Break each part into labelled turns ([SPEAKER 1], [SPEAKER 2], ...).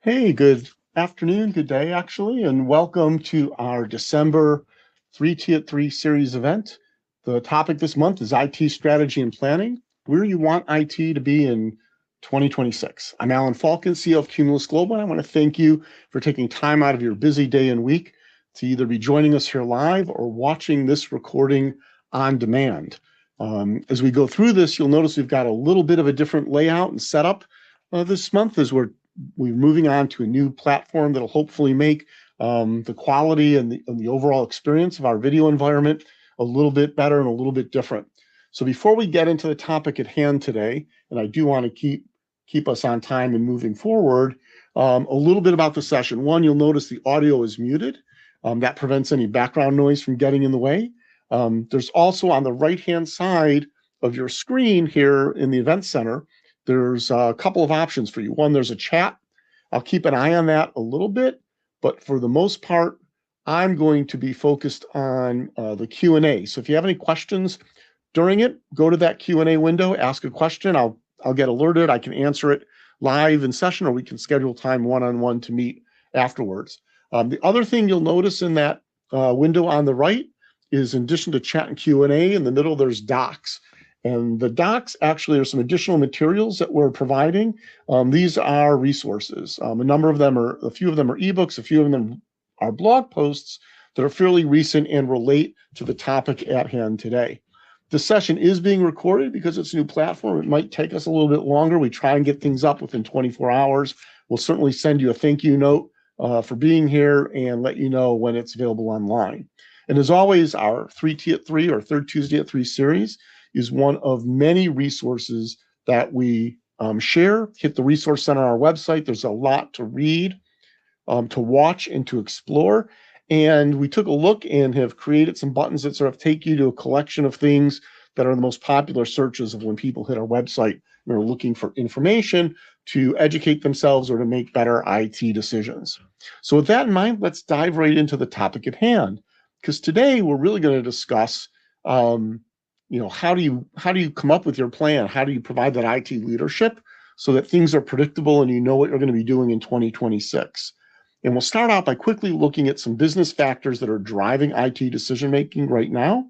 [SPEAKER 1] Hey, good afternoon, good day, actually, and welcome to our December 3T at 3 series event. The topic this month is IT strategy and planning, where you want IT to be in 2026. I'm Alan Falcon, CEO of Cumulus Global, and I want to thank you for taking time out of your busy day and week to either be joining us here live or watching this recording on demand. As we go through this, you'll notice we've got a little bit of a different layout and setup this month as we're moving on to a new platform that'll hopefully make the quality and the overall experience of our video environment a little bit better and a little bit different. So before we get into the topic at hand today, and I do want to keep us on time and moving forward, a little bit about the session. One, you'll notice the audio is muted. That prevents any background noise from getting in the way. There's also on the right-hand side of your screen here in the event center, there's a couple of options for you. One, there's a chat. I'll keep an eye on that a little bit, but for the most part, I'm going to be focused on the Q&A. So if you have any questions during it, go to that Q&A window, ask a question. I'll get alerted. I can answer it live in session, or we can schedule time one-on-one to meet afterwards. The other thing you'll notice in that window on the right is, in addition to chat and Q&A, in the middle there's docs. And the docs actually are some additional materials that we're providing. These are resources. A few of them are ebooks, a few of them are blog posts that are fairly recent and relate to the topic at hand today. The session is being recorded because it's a new platform. It might take us a little bit longer. We try and get things up within 24 hours. We'll certainly send you a thank you note for being here and let you know when it's available online. And as always, our 3T at 3 or Third Tuesday at 3 series is one of many resources that we share. Hit the resource center on our website. There's a lot to read, to watch, and to explore. And we took a look and have created some buttons that sort of take you to a collection of things that are the most popular searches of when people hit our website and are looking for information to educate themselves or to make better IT decisions. So with that in mind, let's dive right into the topic at hand. Because today we're really going to discuss how do you come up with your plan? How do you provide that IT leadership so that things are predictable and you know what you're going to be doing in 2026? And we'll start out by quickly looking at some business factors that are driving IT decision-making right now.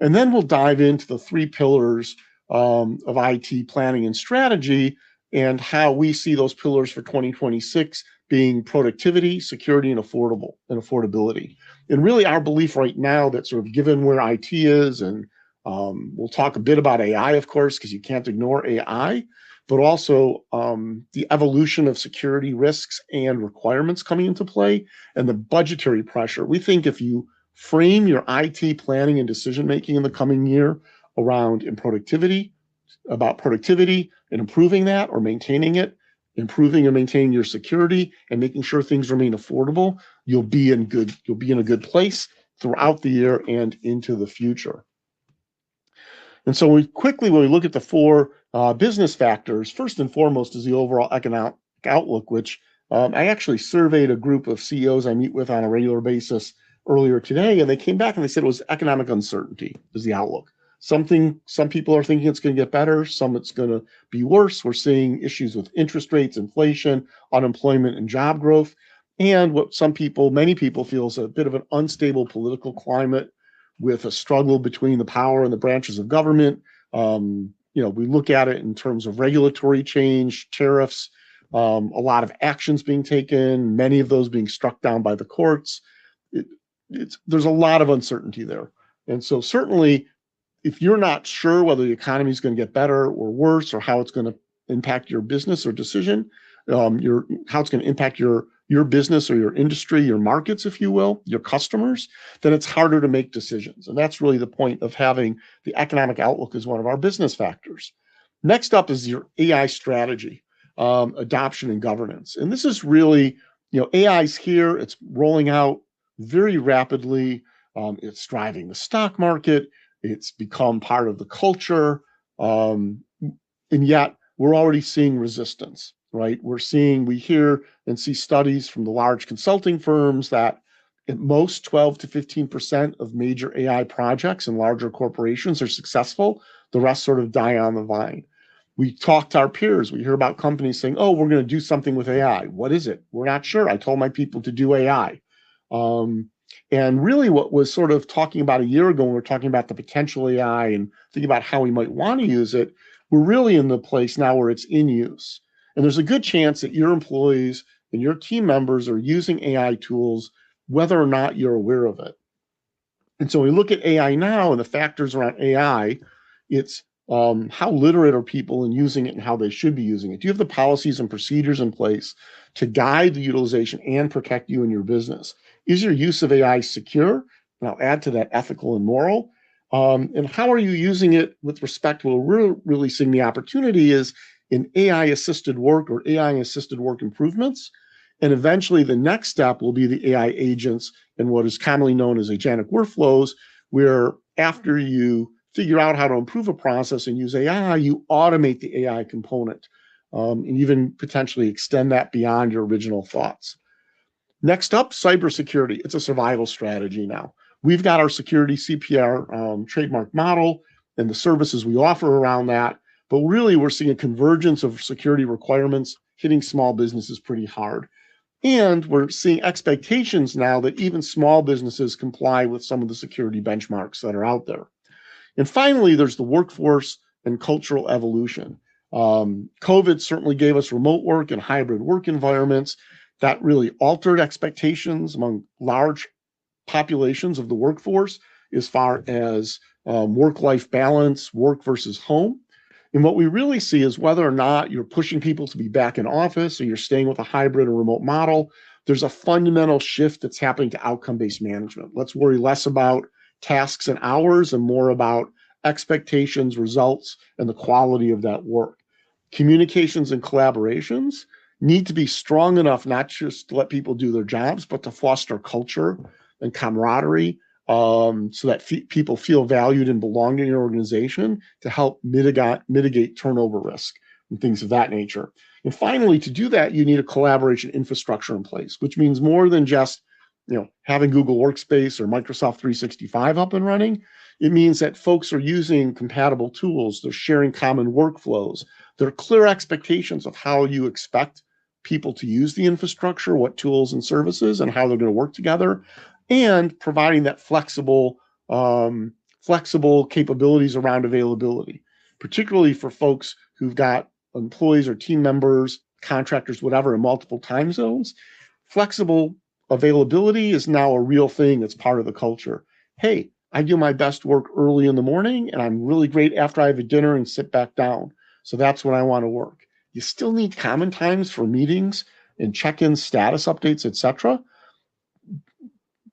[SPEAKER 1] And then we'll dive into the three pillars of IT planning and strategy and how we see those pillars for 2026 being productivity, security, and affordability. And really our belief right now that sort of given where IT is, and we'll talk a bit about AI, of course, because you can't ignore AI, but also the evolution of security risks and requirements coming into play and the budgetary pressure. We think if you frame your IT planning and decision-making in the coming year about productivity and improving that or maintaining it, improving and maintaining your security and making sure things remain affordable, you'll be in a good place throughout the year and into the future. And so when we look at the four business factors, first and foremost is the overall economic outlook, which I actually surveyed a group of CEOs I meet with on a regular basis earlier today, and they came back and they said it was economic uncertainty is the outlook. Some people are thinking it's going to get better, some it's going to be worse. We're seeing issues with interest rates, inflation, unemployment, and job growth, and what many people feel is a bit of an unstable political climate with a struggle between the power and the branches of government. We look at it in terms of regulatory change, tariffs, a lot of actions being taken, many of those being struck down by the courts. There's a lot of uncertainty there. And so certainly, if you're not sure whether the economy is going to get better or worse, or how it's going to impact your business or decision, how it's going to impact your business or your industry, your markets, if you will, your customers, then it's harder to make decisions. And that's really the point of having the economic outlook as one of our business factors. Next up is your AI strategy, adoption and governance. And this is really, AI's here, it's rolling out very rapidly. It's driving the stock market. It's become part of the culture. And yet we're already seeing resistance. Right? We hear and see studies from the large consulting firms that at most 12 to 15% of major AI projects in larger corporations are successful. The rest sort of die on the vine. We talk to our peers. We hear about companies saying, oh, we're going to do something with AI. What is it? We're not sure. I told my people to do AI. And really what was sort of talking about a year ago when we were talking about the potential AI and thinking about how we might want to use it, we're really in the place now where it's in use. And there's a good chance that your employees and your team members are using AI tools, whether or not you're aware of it. And so we look at AI now and the factors around AI, it's how literate are people in using it and how they should be using it? Do you have the policies and procedures in place to guide the utilization and protect you and your business? Is your use of AI secure? And I'll add to that ethical and moral. And how are you using it with respect to where we're really seeing the opportunity is in AI-assisted work or AI-assisted work improvements. And eventually the next step will be the AI agents and what is commonly known as agentic workflows, where after you figure out how to improve a process and use AI, you automate the AI component and even potentially extend that beyond your original thoughts. Next up, cybersecurity. It's a survival strategy now. We've got our security CPR trademark model and the services we offer around that, but really we're seeing a convergence of security requirements hitting small businesses pretty hard. And we're seeing expectations now that even small businesses comply with some of the security benchmarks that are out there. And finally, there's the workforce and cultural evolution. COVID certainly gave us remote work and hybrid work environments that really altered expectations among large populations of the workforce as far as work-life balance, work versus home. And what we really see is whether or not you're pushing people to be back in office or you're staying with a hybrid or remote model, there's a fundamental shift that's happening to outcome-based management. Let's worry less about tasks and hours and more about expectations, results, and the quality of that work. Communications and collaborations need to be strong enough, not just to let people do their jobs, but to foster culture and camaraderie, so that people feel valued and belong in your organization to help mitigate turnover risk and things of that nature. And finally, to do that, you need a collaboration infrastructure in place, which means more than just having Google Workspace or Microsoft 365 up and running. It means that folks are using compatible tools, they're sharing common workflows, there are clear expectations of how you expect people to use the infrastructure, what tools and services, and how they're going to work together, and providing that flexible capabilities around availability, particularly for folks who've got employees or team members, contractors, whatever, in multiple time zones. Flexible availability is now a real thing. It's part of the culture. Hey, I do my best work early in the morning, and I'm really great after I have a dinner and sit back down. So that's when I want to work. You still need common times for meetings and check-ins, status updates, etc.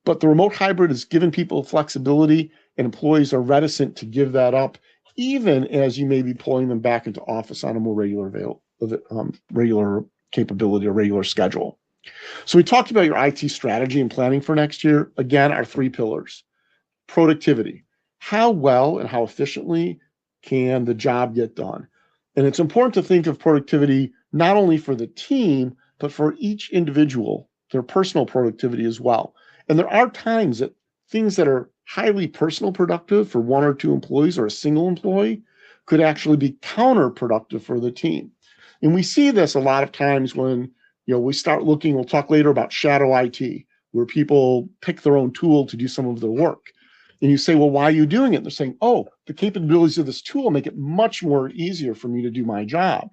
[SPEAKER 1] But the remote hybrid has given people flexibility, and employees are reticent to give that up, even as you may be pulling them back into office on a more regular capability or regular schedule. So we talked about your IT strategy and planning for next year. Again, our three pillars. Productivity. How well and how efficiently can the job get done? And it's important to think of productivity not only for the team, but for each individual, their personal productivity as well. And there are times that things that are highly personal productive for one or two employees or a single employee could actually be counterproductive for the team. And we see this a lot of times when we start looking, we'll talk later about shadow IT, where people pick their own tool to do some of their work. And you say, well, why are you doing it? And they're saying, oh, the capabilities of this tool make it much more easier for me to do my job.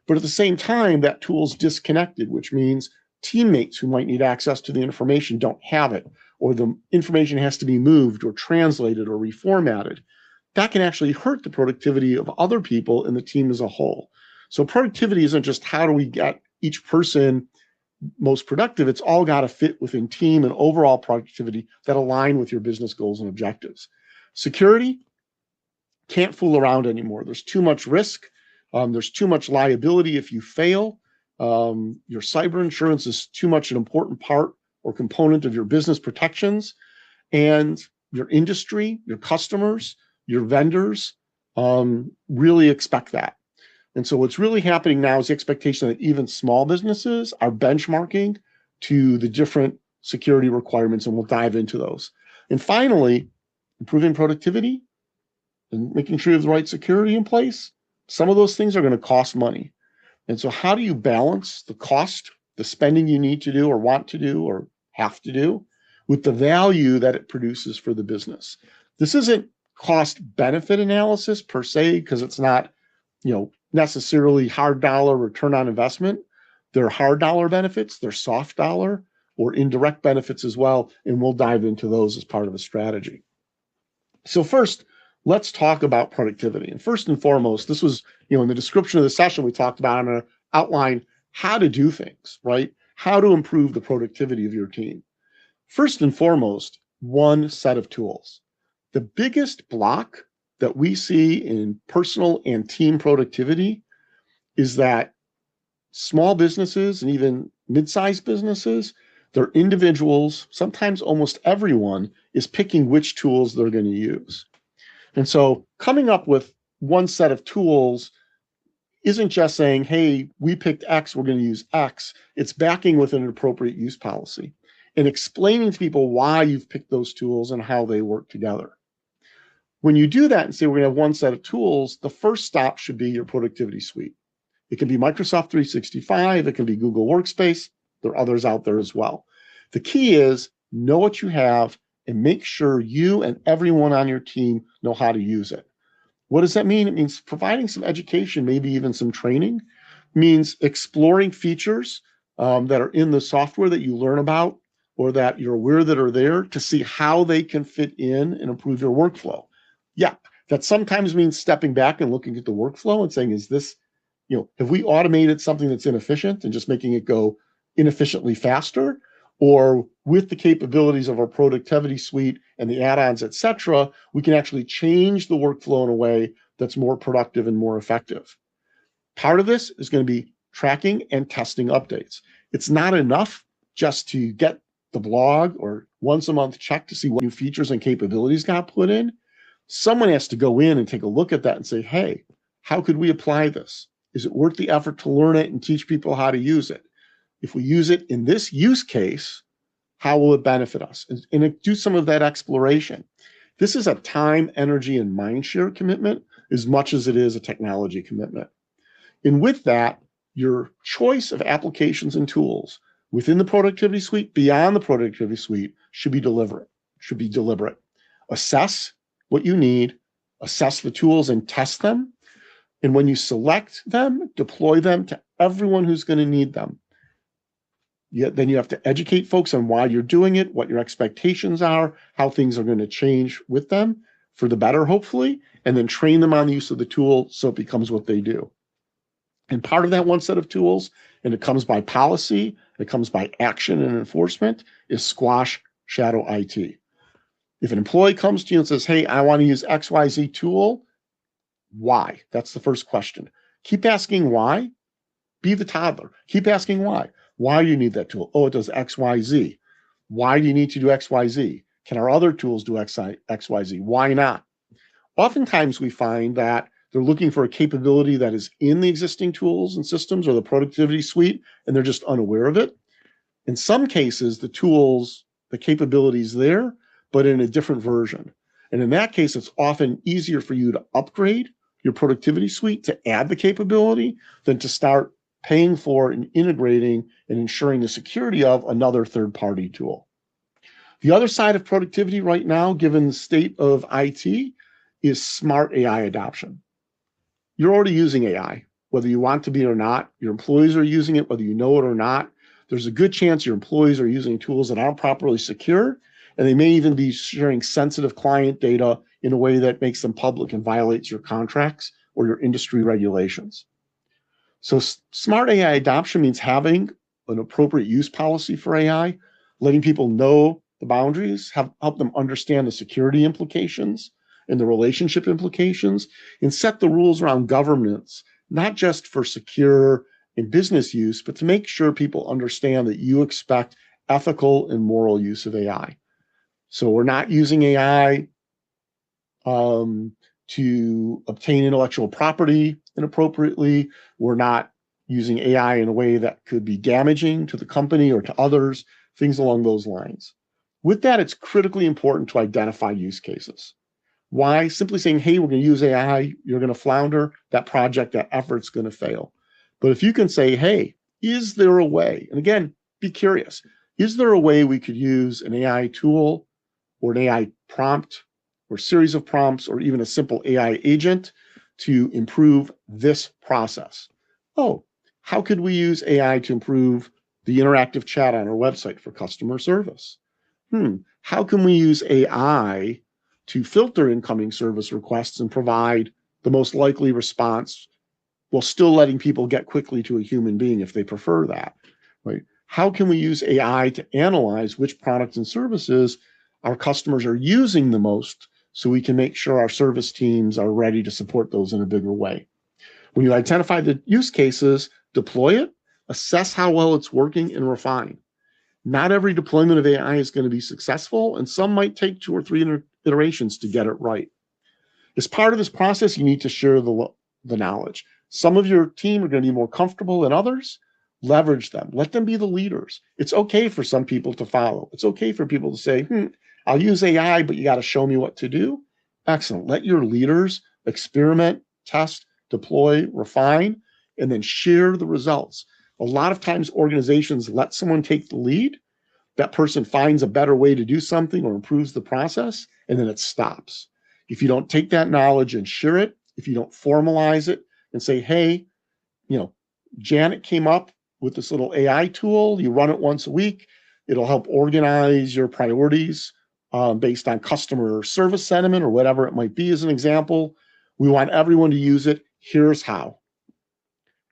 [SPEAKER 1] But at the same time, that tool's disconnected, which means teammates who might need access to the information don't have it, or the information has to be moved or translated or reformatted. That can actually hurt the productivity of other people and the team as a whole. So productivity isn't just how do we get each person most productive, it's all got to fit within team and overall productivity that align with your business goals and objectives. Security, can't fool around anymore. There's too much risk. There's too much liability if you fail. Your cyber insurance is too much an important part or component of your business protections, and your industry, your customers, your vendors really expect that. And so what's really happening now is the expectation that even small businesses are benchmarking to the different security requirements, and we'll dive into those. And finally, improving productivity and making sure you have the right security in place Some of those things are going to cost money. And so how do you balance the cost, the spending you need to do or want to do or have to do with the value that it produces for the business? This isn't cost benefit analysis per se, because it's not, necessarily hard dollar return on investment. There are hard dollar benefits, there's soft dollar or indirect benefits as well. And we'll dive into those as part of a strategy. So first, let's talk about productivity. And first and foremost, this was, in the description of the session we talked about, I'm going to outline how to do things, right? How to improve the productivity of your team. First and foremost, one set of tools. The biggest block that we see in personal and team productivity is that small businesses and even mid-sized businesses, they're individuals, sometimes almost everyone is picking which tools they're going to use. And so coming up with one set of tools isn't just saying, hey, we picked X, we're going to use X. It's backing with an appropriate use policy and explaining to people why you've picked those tools and how they work together. When you do that and say we're going to have one set of tools, the first stop should be your productivity suite. It can be Microsoft 365, it can be Google Workspace. There are others out there as well. The key is know what you have and make sure you and everyone on your team know how to use it. What does that mean? It means providing some education, maybe even some training. It means exploring features that are in the software that you learn about or that you're aware that are there to see how they can fit in and improve your workflow. Yeah, that sometimes means stepping back and looking at the workflow and saying, is this, have we automated something that's inefficient and just making it go inefficiently faster? Or with the capabilities of our productivity suite and the add-ons, et cetera, we can actually change the workflow in a way that's more productive and more effective. Part of this is going to be tracking and testing updates. It's not enough just to get the blog or once a month check to see what new features and capabilities got put in. Someone has to go in and take a look at that and say, hey, how could we apply this? Is it worth the effort to learn it and teach people how to use it? If we use it in this use case, how will it benefit us? And do some of that exploration. This is a time, energy, and mind share commitment as much as it is a technology commitment. And with that, your choice of applications and tools within the productivity suite, beyond the productivity suite, should be deliberate. Assess what you need, assess the tools and test them. And when you select them, deploy them to everyone who's going to need them. Then you have to educate folks on why you're doing it, what your expectations are, how things are going to change with them for the better, hopefully, and then train them on the use of the tool so it becomes what they do. And part of that one set of tools, and it comes by policy, it comes by action and enforcement, is squash shadow IT. If an employee comes to you and says, hey, I want to use XYZ tool, why? That's the first question. Keep asking why. Be the toddler. Keep asking why. Why do you need that tool? Oh, it does XYZ. Why do you need to do XYZ? Can our other tools do XYZ? Why not? Oftentimes we find that they're looking for a capability that is in the existing tools and systems or the productivity suite, and they're just unaware of it. In some cases, the tools, the capabilities there, but in a different version. And in that case, it's often easier for you to upgrade your productivity suite to add the capability than to start paying for and integrating and ensuring the security of another third-party tool. The other side of productivity right now, given the state of IT, is smart AI adoption. You're already using AI, whether you want to be or not. Your employees are using it, whether you know it or not. There's a good chance your employees are using tools that aren't properly secure, and they may even be sharing sensitive client data in a way that makes them public and violates your contracts or your industry regulations. So smart AI adoption means having an appropriate use policy for AI, letting people know the boundaries, help them understand the security implications and the relationship implications, and set the rules around governance, not just for secure and business use, but to make sure people understand that you expect ethical and moral use of AI. So we're not using AI to obtain intellectual property inappropriately. We're not using AI in a way that could be damaging to the company or to others, things along those lines. With that, it's critically important to identify use cases. Why? Simply saying, hey, we're going to use AI, you're going to flounder, that project, that effort's going to fail. But if you can say, hey, is there a way? And again, be curious. Is there a way we could use an AI tool or an AI prompt or series of prompts or even a simple AI agent to improve this process? Oh, how could we use AI to improve the interactive chat on our website for customer service? How can we use AI to filter incoming service requests and provide the most likely response while still letting people get quickly to a human being if they prefer that, right? How can we use AI to analyze which products and services our customers are using the most so we can make sure our service teams are ready to support those in a bigger way? When you identify the use cases, deploy it, assess how well it's working, and refine. Not every deployment of AI is going to be successful, and some might take 2 or 3 iterations to get it right. As part of this process, you need to share the knowledge. Some of your team are going to be more comfortable than others. Leverage them. Let them be the leaders. It's okay for some people to follow. It's okay for people to say, I'll use AI, but you got to show me what to do. Excellent. Let your leaders experiment, test, deploy, refine, and then share the results. A lot of times organizations let someone take the lead. That person finds a better way to do something or improves the process, and then it stops. If you don't take that knowledge and share it, if you don't formalize it and say, hey, Janet came up with this little AI tool, you run it once a week, it'll help organize your priorities based on customer service sentiment or whatever it might be as an example. We want everyone to use it. Here's how.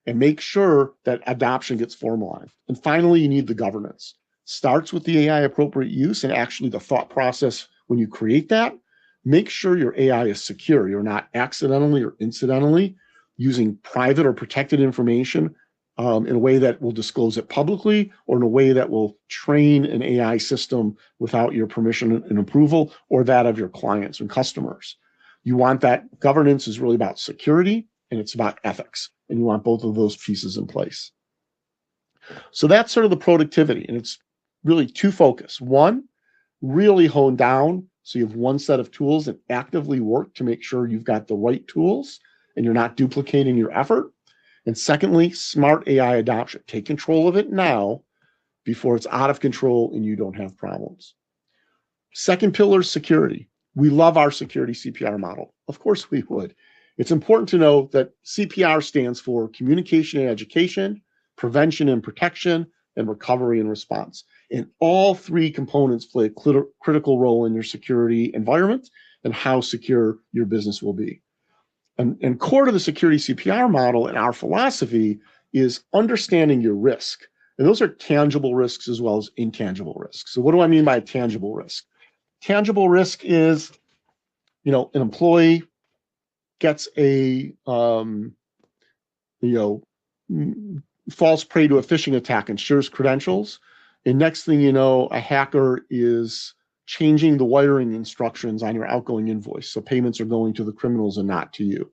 [SPEAKER 1] And make sure that adoption gets formalized. And finally, you need the governance. Starts with the AI appropriate use and actually the thought process when you create that. Make sure your AI is secure. You're not accidentally or incidentally using private or protected information in a way that will disclose it publicly or in a way that will train an AI system without your permission and approval or that of your clients and customers. You want that governance is really about security and it's about ethics. And you want both of those pieces in place. So that's sort of the productivity. And it's really 2 focus. 1, really hone down so you have one set of tools and actively work to make sure you've got the right tools and you're not duplicating your effort. And secondly, smart AI adoption. Take control of it now before it's out of control and you don't have problems. Second pillar is security. We love our security CPR model. Of course we would. It's important to know that CPR stands for communication and education, prevention and protection, and recovery and response. And all 3 components play a critical role in your security environment and how secure your business will be. And core to the security CPR model and our philosophy is understanding your risk. And those are tangible risks as well as intangible risks. So what do I mean by a tangible risk? Tangible risk is, an employee gets a false prey to a phishing attack and shares credentials. And next thing you know, a hacker is changing the wiring instructions on your outgoing invoice. So payments are going to the criminals and not to you.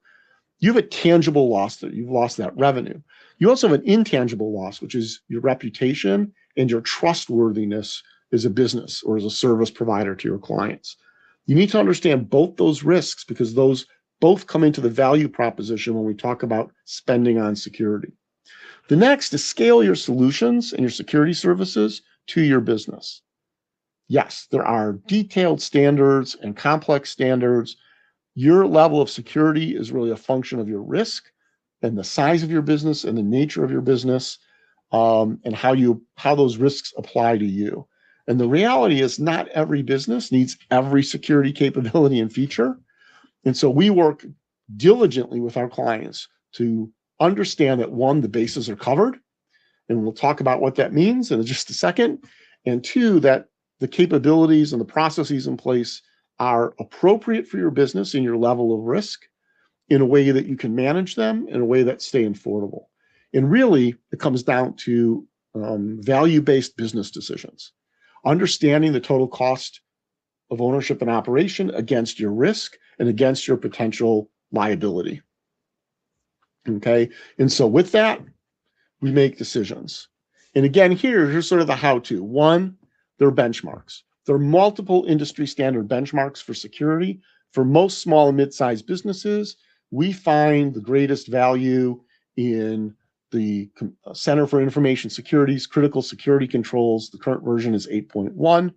[SPEAKER 1] You have a tangible loss that you've lost that revenue. You also have an intangible loss, which is your reputation and your trustworthiness as a business or as a service provider to your clients. You need to understand both those risks because those both come into the value proposition when we talk about spending on security. The next is scale your solutions and your security services to your business. Yes, there are detailed standards and complex standards. Your level of security is really a function of your risk and the size of your business and the nature of your business and how those risks apply to you. And the reality is not every business needs every security capability and feature. And so we work diligently with our clients to understand that 1, the bases are covered, and we'll talk about what that means in just a second, and 2, that the capabilities and the processes in place are appropriate for your business and your level of risk in a way that you can manage them in a way that stay affordable. And really, it comes down to value-based business decisions, understanding the total cost of ownership and operation against your risk and against your potential liability. Okay, and so with that, we make decisions. And again, here's sort of the how-to. 1, there are benchmarks. There are multiple industry standard benchmarks for security For most small and mid-sized businesses, we find the greatest value in the Center for Information Security's critical security controls. The current version is 8.1.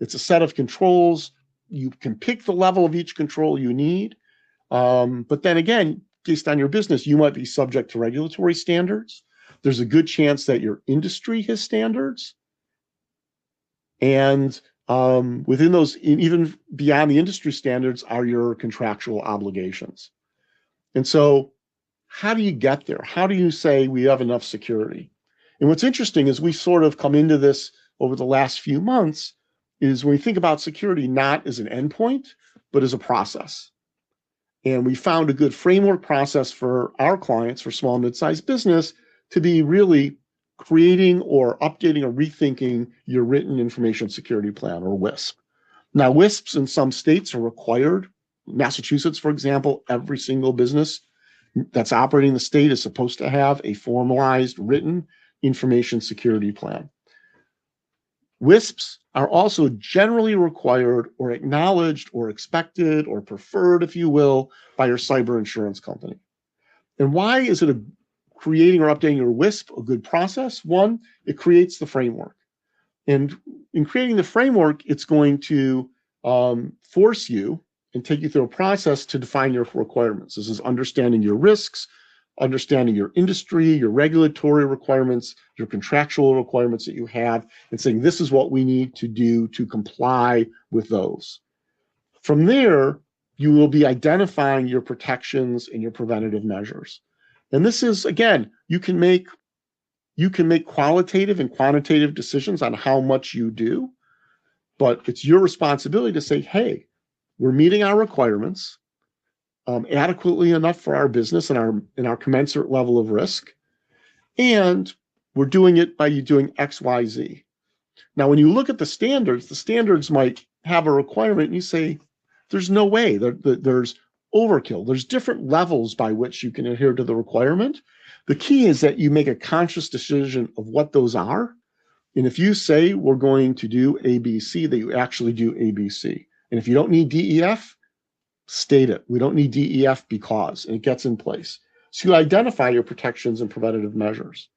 [SPEAKER 1] It's a set of controls. You can pick the level of each control you need. But then again, based on your business, you might be subject to regulatory standards. There's a good chance that your industry has standards. And within those, even beyond the industry standards, are your contractual obligations. And so how do you get there? How do you say we have enough security? And what's interesting is we sort of come into this over the last few months is when we think about security, not as an endpoint, but as a process. And we found a good framework process for our clients, for small and mid-sized business, to be really creating or updating or rethinking your written information security plan, or WISP. Now, WISPs in some states are required. Massachusetts, for example, every single business that's operating in the state is supposed to have a formalized written information security plan. WISPs are also generally required or acknowledged or expected or preferred, if you will, by your cyber insurance company. And why is it creating or updating your WISP a good process? One, it creates the framework. And in creating the framework, it's going to force you and take you through a process to define your requirements. This is understanding your risks, understanding your industry, your regulatory requirements, your contractual requirements that you have, and saying this is what we need to do to comply with those. From there, you will be identifying your protections and your preventative measures. And this is, again, you can make qualitative and quantitative decisions on how much you do, but it's your responsibility to say, hey, we're meeting our requirements adequately enough for our business and our commensurate level of risk, and we're doing it by you doing X, Y, Z. Now, when you look at the standards might have a requirement, and you say, there's no way, there's overkill. There's different levels by which you can adhere to the requirement. The key is that you make a conscious decision of what those are. And if you say we're going to do ABC, that you actually do ABC. And if you don't need DEF, state it. We don't need DEF because, and it gets in place. So you identify your protections and preventative measures.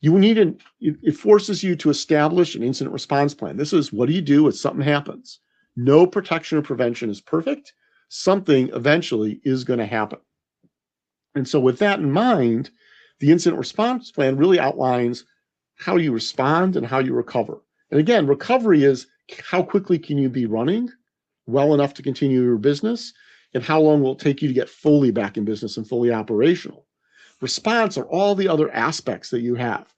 [SPEAKER 1] It forces you to establish an incident response plan. This is what do you do if something happens? No protection or prevention is perfect. Something eventually is going to happen. And so with that in mind, the incident response plan really outlines how you respond and how you recover. And again, recovery is how quickly can you be running well enough to continue your business, and how long will it take you to get fully back in business and fully operational. Response are all the other aspects that you have.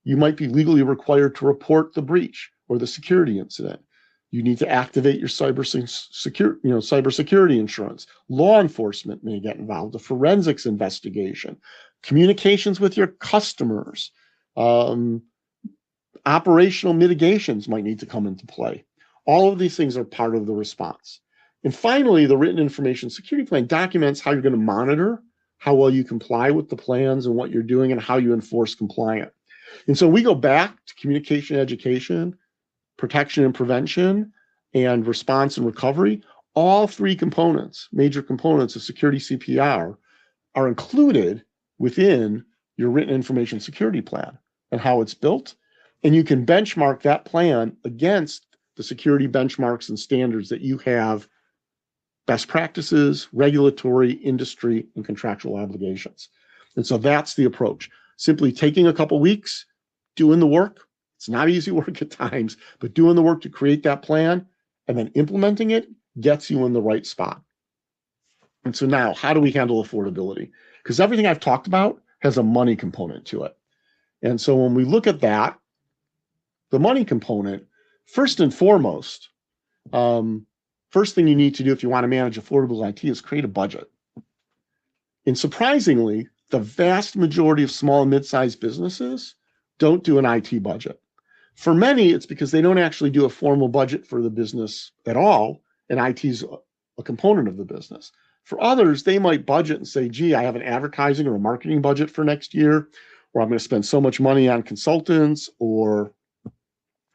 [SPEAKER 1] You might be legally required to report the breach or the security incident. You need to activate your cybersecurity insurance. Law enforcement may get involved, a forensics investigation, communications with your customers, operational mitigations might need to come into play. All of these things are part of the response. And finally, the written information security plan documents how you're going to monitor how well you comply with the plans and what you're doing and how you enforce compliance. And so we go back to communication education, protection and prevention, and response and recovery. All three components, major components of security CPR, are included within your written information security plan and how it's built. And you can benchmark that plan against the security benchmarks and standards that you have, best practices, regulatory, industry, and contractual obligations. And so that's the approach. Simply taking a couple weeks, doing the work. It's not easy work at times, but doing the work to create that plan and then implementing it gets you in the right spot. And so now, how do we handle affordability? Because everything I've talked about has a money component to it. And so when we look at that, the money component, first and foremost, first thing you need to do if you want to manage affordable IT is create a budget. And surprisingly, the vast majority of small and mid-sized businesses don't do an IT budget. For many, it's because they don't actually do a formal budget for the business at all, and IT is a component of the business. For others, they might budget and say, gee, I have an advertising or a marketing budget for next year, or I'm going to spend so much money on consultants, or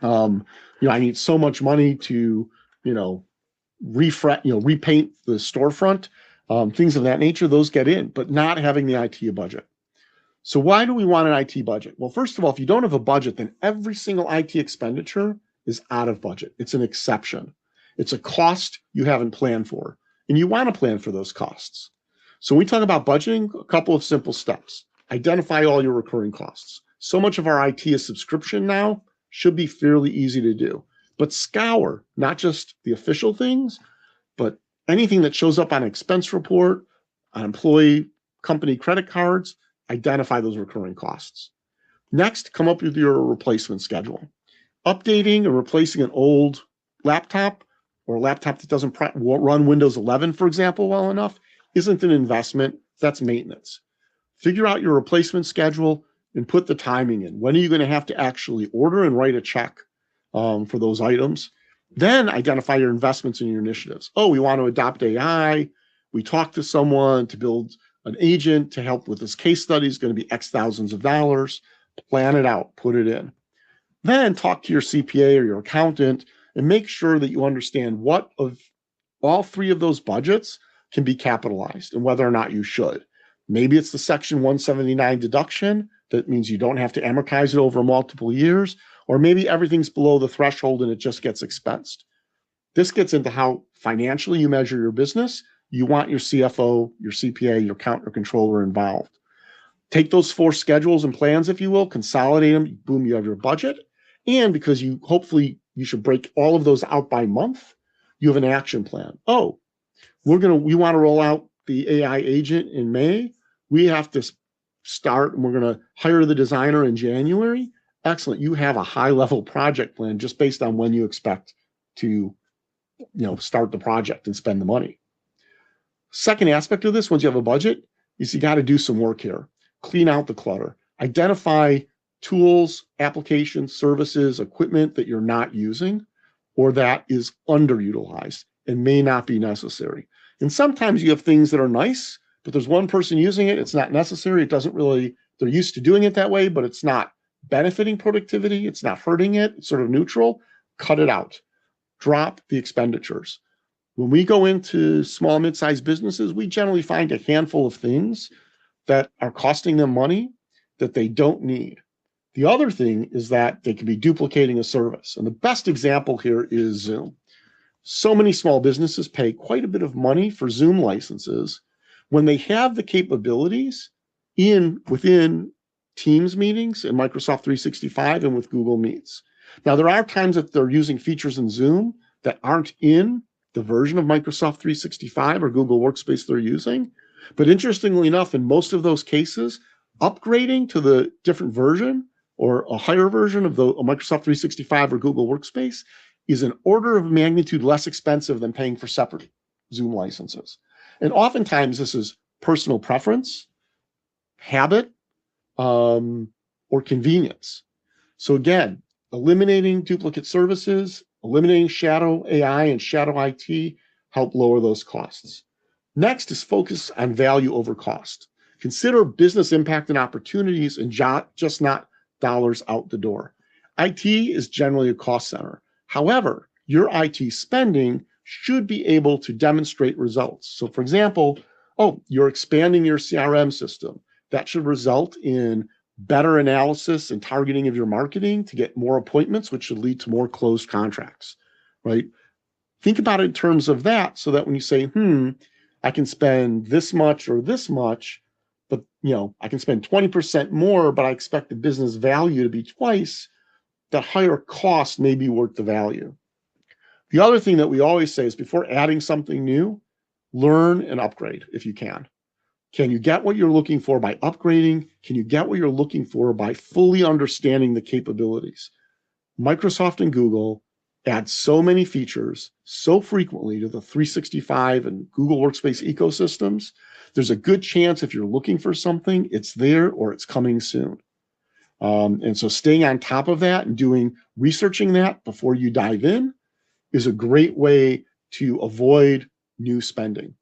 [SPEAKER 1] I need so much money to, repaint the storefront, things of that nature, those get in, but not having the IT budget. So why do we want an IT budget? Well, first of all, if you don't have a budget, then every single IT expenditure is out of budget. It's an exception. It's a cost you haven't planned for, and you want to plan for those costs. So when we talk about budgeting, a couple of simple steps. Identify all your recurring costs. So much of our IT is subscription now, should be fairly easy to do. But scour, not just the official things, but anything that shows up on an expense report, on employee company credit cards, identify those recurring costs. Next, come up with your replacement schedule. Updating or replacing an old laptop or a laptop that doesn't run Windows 11, for example, well enough, isn't an investment, that's maintenance. Figure out your replacement schedule and put the timing in. When are you going to have to actually order and write a check for those items? Then identify your investments and your initiatives. Oh, we want to adopt AI. We talk to someone to build an agent to help with this case study is going to be X thousands of dollars. Plan it out, put it in. Then talk to your CPA or your accountant and make sure that you understand what of all three of those budgets can be capitalized and whether or not you should. Maybe it's the Section 179 deduction. That means you don't have to amortize it over multiple years, or maybe everything's below the threshold and it just gets expensed. This gets into how financially you measure your business. You want your CFO, your CPA, your accountant, or controller involved. Take those 4 schedules and plans, if you will, consolidate them, boom, you have your budget. And because hopefully you should break all of those out by month, you have an action plan. Oh, we want to roll out the AI agent in May. We have to start and we're going to hire the designer in January. Excellent. You have a high level project plan just based on when you expect to start the project and spend the money. Second aspect of this, once you have a budget, is you got to do some work here. Clean out the clutter. Identify tools, applications, services, equipment that you're not using or that is underutilized and may not be necessary. And sometimes you have things that are nice, but there's one person using it. It's not necessary. It doesn't really, they're used to doing it that way, but it's not benefiting productivity. It's not hurting it. It's sort of neutral. Cut it out. Drop the expenditures. When we go into small, mid-sized businesses, we generally find a handful of things that are costing them money that they don't need. The other thing is that they could be duplicating a service. And the best example here is Zoom. So many small businesses pay quite a bit of money for Zoom licenses when they have the capabilities within Teams meetings in Microsoft 365 and with Google Meets. Now, there are times that they're using features in Zoom that aren't in the version of Microsoft 365 or Google Workspace they're using. But interestingly enough, in most of those cases, upgrading to the different version or a higher version of the Microsoft 365 or Google Workspace is an order of magnitude less expensive than paying for separate Zoom licenses. And oftentimes this is personal preference, habit, or convenience. So again, eliminating duplicate services, eliminating shadow AI and shadow IT help lower those costs. Next is focus on value over cost. Consider business impact and opportunities and just not dollars out the door. IT is generally a cost center. However, your IT spending should be able to demonstrate results. So for example, you're expanding your CRM system. That should result in better analysis and targeting of your marketing to get more appointments, which should lead to more closed contracts, right? Think about it in terms of that so that when you say, I can spend this much or this much, but I can spend 20% more, but I expect the business value to be twice, that higher cost may be worth the value. The other thing that we always say is before adding something new, learn and upgrade if you can. Can you get what you're looking for by upgrading? Can you get what you're looking for by fully understanding the capabilities? Microsoft and Google add so many features so frequently to the 365 and Google Workspace ecosystems. There's a good chance if you're looking for something, it's there or it's coming soon. And so staying on top of that and researching that before you dive in is a great way to avoid new spending.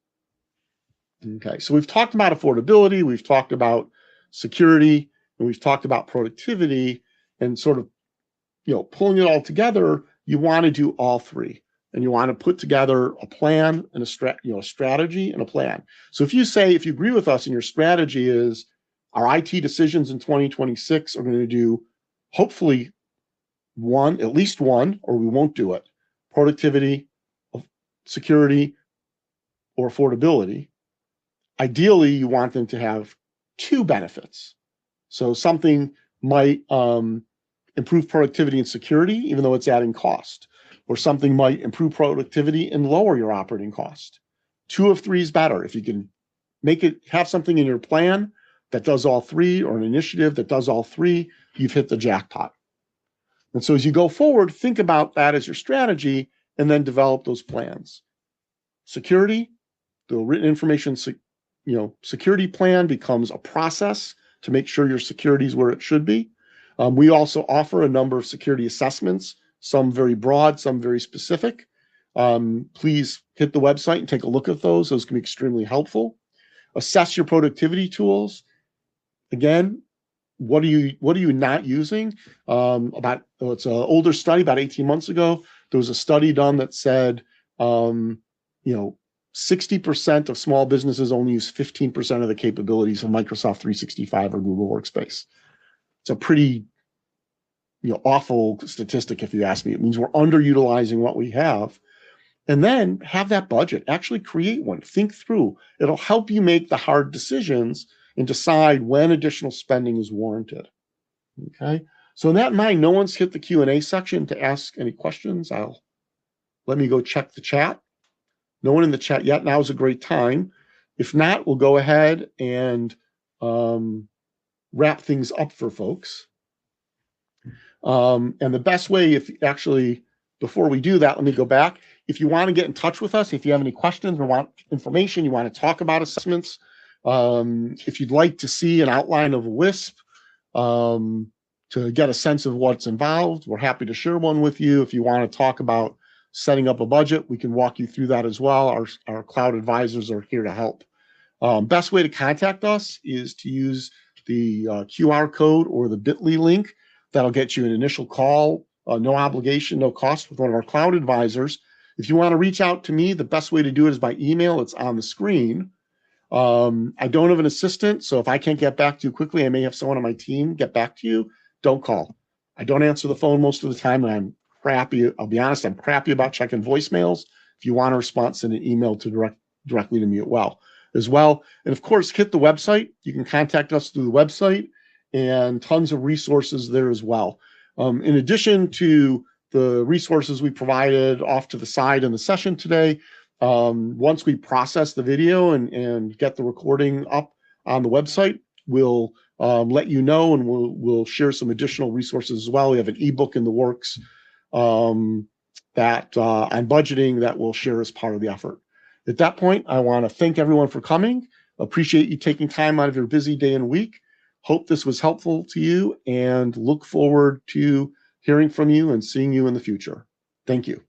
[SPEAKER 1] Okay, so we've talked about affordability, we've talked about security, and we've talked about productivity, and sort of, pulling it all together, you want to do all three. and you want to put together a plan and a strategy and a plan. So if you agree with us and your strategy is our IT decisions in 2026 are going to do hopefully at least one, or we won't do it, productivity, security, or affordability. Ideally, you want them to have two benefits. So something might improve productivity and security, even though it's adding cost, or something might improve productivity and lower your operating cost. 2 of 3 is better. If you can have something in your plan that does all 3, or an initiative that does all 3, you've hit the jackpot. And so as you go forward, think about that as your strategy and then develop those plans. Security, the written information, security plan becomes a process to make sure your security is where it should be. We also offer a number of security assessments, some very broad, some very specific. Please hit the website and take a look at those. Those can be extremely helpful. Assess your productivity tools. Again, what are you not using? It's an older study, about 18 months ago. There was a study done that said, 60% of small businesses only use 15% of the capabilities of Microsoft 365 or Google Workspace. It's a pretty, awful statistic, if you ask me. It means we're underutilizing what we have. And then have that budget. Actually create one. Think through. It'll help you make the hard decisions and decide when additional spending is warranted. Okay. So in that mind, no one's hit the Q&A section to ask any questions. Let me go check the chat. No one in the chat yet. Now is a great time. If not, we'll go ahead and wrap things up for folks. And the best way, before we do that, let me go back. If you want to get in touch with us, if you have any questions or want information, you want to talk about assessments, if you'd like to see an outline of a WISP to get a sense of what's involved, we're happy to share one with you. If you want to talk about setting up a budget, we can walk you through that as well. Our cloud advisors are here to help. Best way to contact us is to use the QR code or the bit.ly link. That'll get you an initial call, no obligation, no cost, with one of our cloud advisors. If you want to reach out to me, the best way to do it is by email. It's on the screen. I don't have an assistant, so if I can't get back to you quickly, I may have someone on my team get back to you. Don't call. I don't answer the phone most of the time, and I'm crappy. I'll be honest, I'm crappy about checking voicemails. If you want a response, send an email directly to me as well. And of course, hit the website. You can contact us through the website, and tons of resources there as well. In addition to the resources we provided off to the side in the session today, once we process the video and get the recording up on the website, we'll let you know, and we'll share some additional resources as well. We have an ebook in the works on budgeting that we'll share as part of the effort. At that point, I want to thank everyone for coming. Appreciate you taking time out of your busy day and week. Hope this was helpful to you, and look forward to hearing from you and seeing you in the future. Thank you.